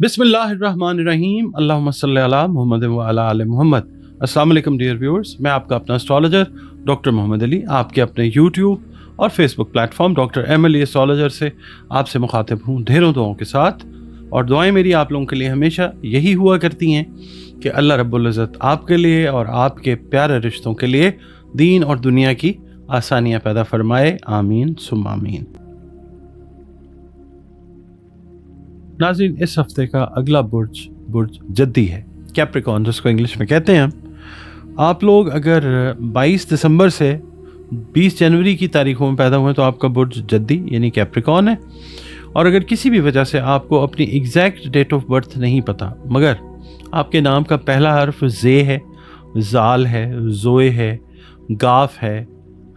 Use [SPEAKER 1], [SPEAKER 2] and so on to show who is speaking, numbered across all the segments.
[SPEAKER 1] बिस्मिल्लाहिर्रहमानिर्रहीम, अल्लाहुम्मा सल्ली अला मुहम्मद व अला आले मुहम्मद। अस्सलाम वालेकुम डियर व्यूअर्स, मैं आपका अपना एस्ट्रोलॉजर डॉक्टर मोहम्मद अली आपके अपने यूट्यूब और Facebook platform doctor M astrologer से आपसे मुखातिब हूँ ढेरों दुआओं के साथ। और दुआएं मेरी आप लोगों के लिए हमेशा यही हुआ करती हैं कि अल्लाह रब्बुल इज़्ज़त आपके लिए और आपके प्यारे रिश्तों के लिए दीन और दुनिया की आसानियाँ पैदा फरमाए, आमीन सुम्मा आमीन। नाज़रीन, इस हफ्ते का अगला बुर्ज जद्दी है, कैप्रिकॉर्न जिसको इंग्लिश में कहते हैं हम। आप लोग अगर 22 दिसंबर से 20 जनवरी की तारीखों में पैदा हुए तो आपका बुर्ज जद्दी यानी कैप्रिकॉर्न है। और अगर किसी भी वजह से आपको अपनी एग्जैक्ट डेट ऑफ बर्थ नहीं पता, मगर आपके नाम का पहला हर्फ जे है, जाल है, जोए है, गाफ है,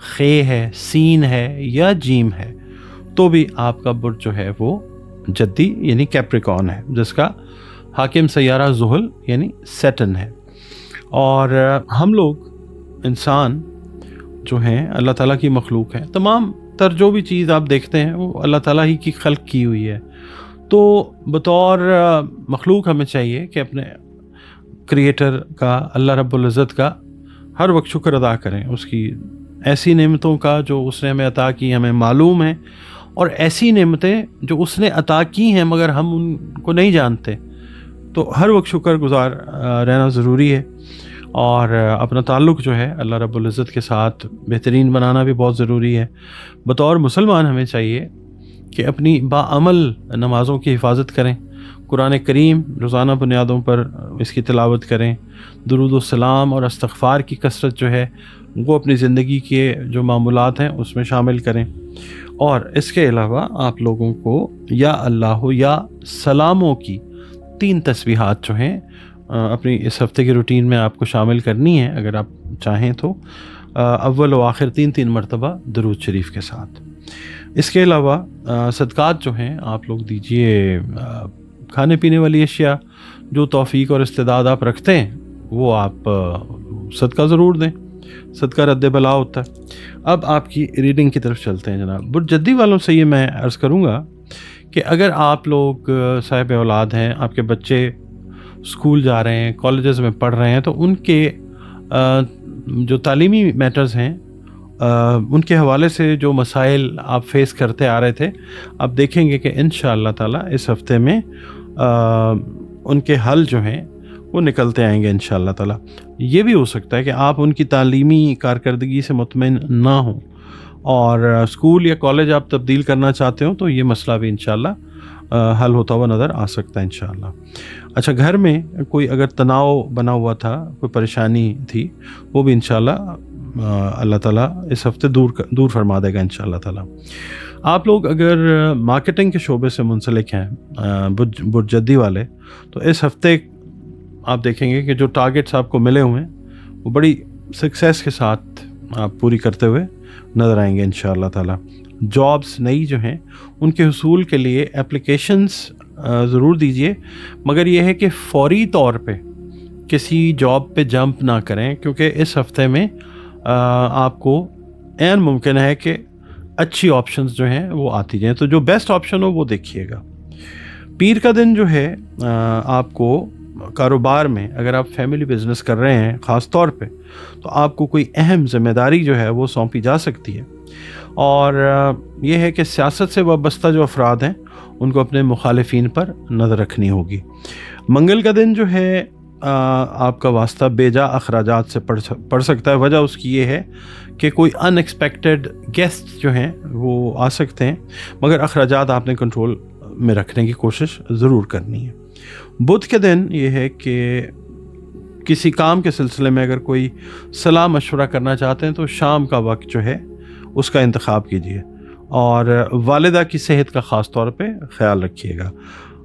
[SPEAKER 1] खे है, सीन है या जीम है, तो भी आपका बुर्ज जो है वो जद्दी यानी कैप्रिकॉर्न है, जिसका हाकिम सैयारा ज़ुहल यानी सैटर्न है। और हम लोग इंसान जो हैं अल्लाह ताला की मखलूक हैं। तमाम तर जो भी चीज़ आप देखते हैं वो अल्लाह ताला ही की खल्क की हुई है। तो बतौर मखलूक हमें चाहिए कि अपने क्रिएटर का, अल्लाह रब्बुल इज़्ज़त का हर वक्त शुक्र अदा करें, उसकी ऐसी नेमतों का जो उसने हमें अता की हमें मालूम है, और ऐसी नेमतें जो उसने अता की हैं मगर हम उनको नहीं जानते। तो हर वक्त शुक्रगुजार रहना ज़रूरी है। और अपना ताल्लुक़ जो है अल्लाह रब्बुल इज़्ज़त के साथ बेहतरीन बनाना भी बहुत ज़रूरी है। बतौर मुसलमान हमें चाहिए कि अपनी बाअमल नमाज़ों की हिफाजत करें, कुरान करीम रोज़ाना बुनियादों पर इसकी तिलावत करें, दुरूद व सलाम और इस्तग़फ़ार की कसरत जो है वो अपनी ज़िंदगी के जो मामूलात हैं उसमें शामिल करें। और इसके अलावा आप लोगों को या अल्लाह या सलामों की 3 तस्बीहात जो हैं अपनी इस हफ़्ते की रूटीन में आपको शामिल करनी है, अगर आप चाहें तो अव्वल व आखिर 3 मरतबा दरूद शरीफ के साथ। इसके अलावा सदक़ात जो हैं आप लोग दीजिए, खाने पीने वाली अशिया जो तौफ़ीक और इस्तेदाद आप रखते हैं वो आप सदका ज़रूर दें, सदका रद्द बला होता है। अब आपकी रीडिंग की तरफ चलते हैं जनाब। बुर्ज जद्दी वालों से ये मैं अर्ज़ करूँगा कि अगर आप लोग साहिब औलाद हैं, आपके बच्चे स्कूल जा रहे हैं, कॉलेजेस में पढ़ रहे हैं, तो उनके जो तालीमी मैटर्स हैं उनके हवाले से जो मसाइल आप फेस करते आ रहे थे, आप देखेंगे कि इंशाअल्लाह ताला इस हफ़्ते में उनके हल जो हैं वो निकलते आएंगे इंशाअल्लाह ताला। ये भी हो सकता है कि आप उनकी तालीमी कारकर्दगी से मुतमईन ना हों और स्कूल या कॉलेज आप तब्दील करना चाहते हो, तो ये मसला भी इंशाअल्लाह हल होता हुआ नज़र आ सकता है इंशाअल्लाह। अच्छा, घर में कोई अगर तनाव बना हुआ था, कोई परेशानी थी, वो भी इंशाअल्लाह अल्लाह ताला इस हफ़्ते दूर फरमा देगा इंशाअल्लाह ताला। आप लोग अगर मार्केटिंग के शोबे से मुंसलिक हैं बुर्ज जद्दी वाले, तो इस हफ़्ते आप देखेंगे कि जो टारगेट्स आपको मिले हुए हैं वो बड़ी सक्सेस के साथ आप पूरी करते हुए नज़र आएंगे इंशाअल्लाह ताला। जॉब्स नई जो हैं उनके हुसूल के लिए एप्लीकेशंस ज़रूर दीजिए, मगर यह है कि फ़ौरी तौर पे किसी जॉब पे जंप ना करें, क्योंकि इस हफ़्ते में आपको ऐन मुमकिन है कि अच्छी ऑप्शंस जो हैं वो आती जाएँ, तो जो बेस्ट ऑप्शन हो वो देखिएगा। पीर का दिन जो है आपको कारोबार में, अगर आप फैमिली बिज़नेस कर रहे हैं ख़ास तौर पे, तो आपको कोई अहम ज़िम्मेदारी जो है वो सौंपी जा सकती है। और ये है कि सियासत से वाबस्ता जो अफराद हैं उनको अपने मुखालिफिन पर नज़र रखनी होगी। मंगल का दिन जो है आपका वास्ता बेजा अखराजात से पड़ सकता है। वजह उसकी ये है कि कोई अनएक्सपेक्टेड गेस्ट जो हैं वो आ सकते हैं, मगर अखराजात आपने कंट्रोल में रखने की कोशिश ज़रूर करनी है। बुध के दिन ये है कि किसी काम के सिलसिले में अगर कोई सलाह मशवरा करना चाहते हैं तो शाम का वक्त जो है उसका इंतखाब कीजिए, और वालिदा की सेहत का ख़ास तौर पे ख्याल रखिएगा।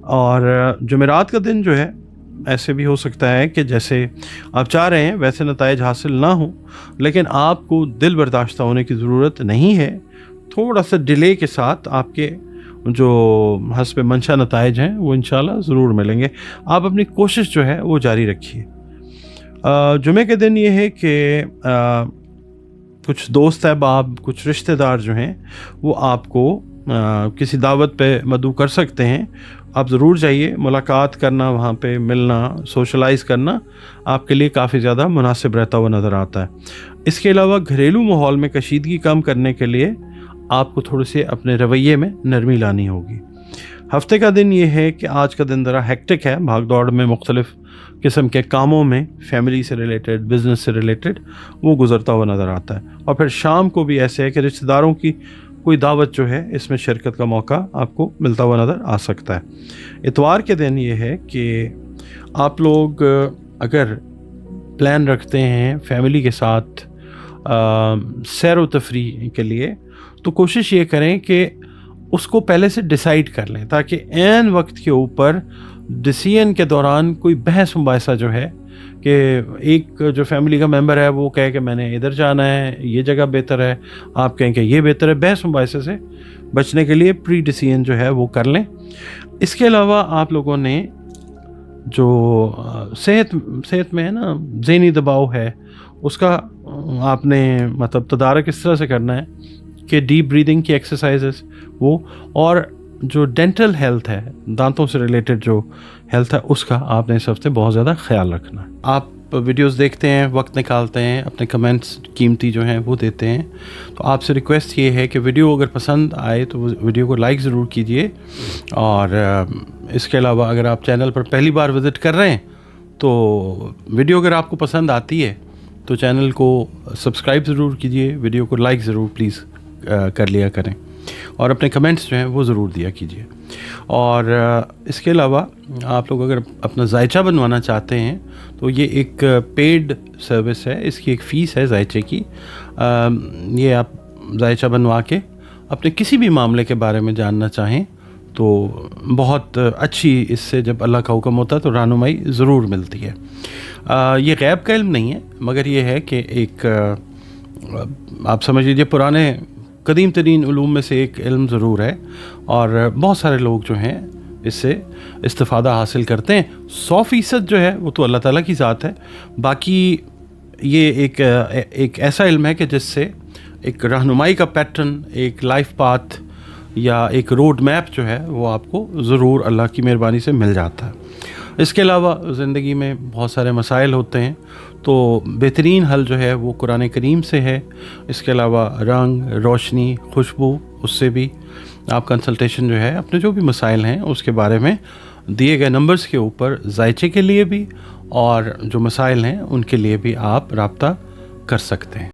[SPEAKER 1] और जुमेरात का दिन जो है ऐसे भी हो सकता है कि जैसे आप चाह रहे हैं वैसे नताइज हासिल ना हो, लेकिन आपको दिल बर्दाश्ता होने की ज़रूरत नहीं है। थोड़ा सा डिले के साथ आपके जो हस्ब मंशा नताइज हैं वो इंशाल्लाह ज़रूर मिलेंगे। आप अपनी कोशिश जो है वो जारी रखिए। जुमे के दिन ये है कि कुछ दोस्त अहबाब, कुछ रिश्तेदार जो हैं वो आपको किसी दावत पे मदऊ कर सकते हैं, آپ ضرور جائیے. ملاقات کرنا, وہاں پہ ملنا, سوشلائز کرنا آپ کے لیے کافی زیادہ مناسب رہتا ہوا نظر آتا ہے. اس کے علاوہ گھریلو ماحول میں کشیدگی کم کرنے کے لیے آپ کو تھوڑے سے اپنے رویے میں نرمی لانی ہوگی. ہفتے کا دن یہ ہے کہ آج کا دن ذرا ہیکٹک ہے, بھاگ دوڑ میں, مختلف قسم کے کاموں میں, فیملی سے ریلیٹڈ, بزنس سے ریلیٹڈ وہ گزرتا ہوا نظر آتا ہے. اور پھر شام کو بھی ایسے ہے کہ رشتہ داروں کی کوئی دعوت جو ہے اس میں شرکت کا موقع آپ کو ملتا ہوا نظر آ سکتا ہے. اتوار کے دن یہ ہے کہ آپ لوگ اگر پلان رکھتے ہیں فیملی کے ساتھ سیر و تفریح کے لیے, تو کوشش یہ کریں کہ اس کو پہلے سے ڈیسائیڈ کر لیں, تاکہ عین وقت کے اوپر ڈیسیژن کے دوران کوئی بحث مباحثہ جو ہے کہ ایک جو فیملی کا ممبر ہے وہ کہے کہ میں نے ادھر جانا ہے, یہ جگہ بہتر ہے, آپ کہیں کہ یہ بہتر ہے, بحث مباحثے سے بچنے کے لیے پری ڈیسیژن جو ہے وہ کر لیں. اس کے علاوہ آپ لوگوں نے جو صحت میں ہے نا ذہنی دباؤ ہے, اس کا آپ نے مطلب تدارک اس طرح سے کرنا ہے کہ ڈیپ بریدنگ کی ایکسرسائزز وہ, اور جو ڈینٹل ہیلتھ ہے, دانتوں سے ریلیٹڈ جو ہیلتھ ہے, اس کا آپ نے اس ہفتے بہت زیادہ خیال رکھنا ہے. آپ ویڈیوز دیکھتے ہیں, وقت نکالتے ہیں, اپنے کمنٹس قیمتی جو ہیں وہ دیتے ہیں, تو آپ سے ریکویسٹ یہ ہے کہ ویڈیو اگر پسند آئے تو ویڈیو کو لائک ضرور کیجئے. اور اس کے علاوہ اگر آپ چینل پر پہلی بار وزٹ کر رہے ہیں تو ویڈیو اگر آپ کو پسند آتی ہے تو چینل کو سبسکرائب ضرور کیجئے, ویڈیو کو لائک ضرور پلیز کر لیا کریں, اور اپنے کمنٹس جو ہیں وہ ضرور دیا کیجئے. اور اس کے علاوہ آپ لوگ اگر اپنا ذائچہ بنوانا چاہتے ہیں تو یہ ایک پیڈ سروس ہے, اس کی ایک فیس ہے ذائچے کی. یہ آپ ذائچہ بنوا کے اپنے کسی بھی معاملے کے بارے میں جاننا چاہیں تو بہت اچھی, اس سے جب اللہ کا حکم ہوتا ہے تو رہنمائی ضرور ملتی ہے. یہ غیب کا علم نہیں ہے, مگر یہ ہے کہ ایک آپ سمجھ لیجیے پرانے قدیم ترین علوم میں سے ایک علم ضرور ہے, اور بہت سارے لوگ جو ہیں اس سے استفادہ حاصل کرتے ہیں. 100% جو ہے وہ تو اللہ تعالیٰ کی ذات ہے, باقی یہ ایک ایسا علم ہے کہ جس سے ایک رہنمائی کا پیٹرن, ایک لائف پاتھ یا ایک روڈ میپ جو ہے وہ آپ کو ضرور اللہ کی مہربانی سے مل جاتا ہے. اس کے علاوہ زندگی میں بہت سارے مسائل ہوتے ہیں, تو بہترین حل جو ہے وہ قرآن کریم سے ہے. اس کے علاوہ رنگ, روشنی, خوشبو, اس سے بھی آپ کنسلٹیشن جو ہے اپنے جو بھی مسائل ہیں اس کے بارے میں دیے گئے نمبرز کے اوپر ذائچے کے لیے بھی اور جو مسائل ہیں ان کے لیے بھی آپ رابطہ کر سکتے ہیں.